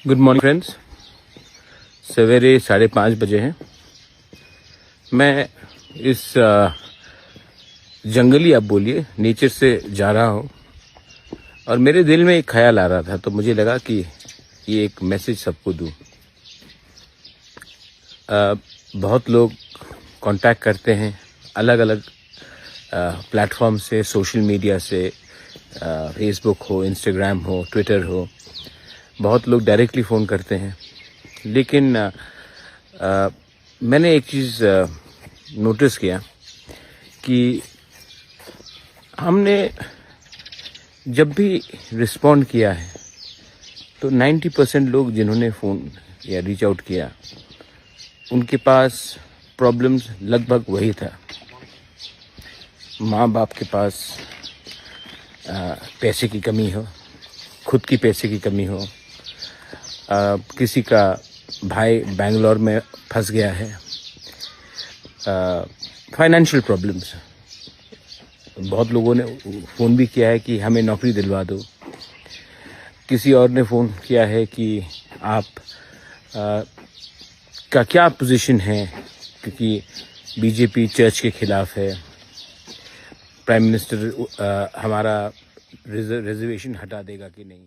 Good morning friends. सवेरे 5:30 बजे हैं। मैं इस जंगली, आप बोलिए, नेचर से जा रहा हूँ और मेरे दिल में एक ख्याल आ रहा था, तो मुझे लगा कि ये एक मैसेज सबको दूँ। बहुत लोग कांटेक्ट करते हैं अलग अलग प्लेटफॉर्म से, सोशल मीडिया से, फेसबुक हो, इंस्टाग्राम हो, ट्विटर हो। बहुत लोग डायरेक्टली फ़ोन करते हैं, लेकिन मैंने एक चीज़ नोटिस किया कि हमने जब भी रिस्पॉन्ड किया है तो 90% लोग जिन्होंने फ़ोन या रीच आउट किया, उनके पास प्रॉब्लम्स लगभग वही था। माँ बाप के पास पैसे की कमी हो, खुद की पैसे की कमी हो, किसी का भाई बेंगलोर में फंस गया है, फाइनेंशियल प्रॉब्लम्स। बहुत लोगों ने फ़ोन भी किया है कि हमें नौकरी दिलवा दो। किसी और ने फ़ोन किया है कि आप का क्या पोजीशन है, क्योंकि बीजेपी चर्च के ख़िलाफ़ है, प्राइम मिनिस्टर हमारा रिजर्वेशन हटा देगा कि नहीं।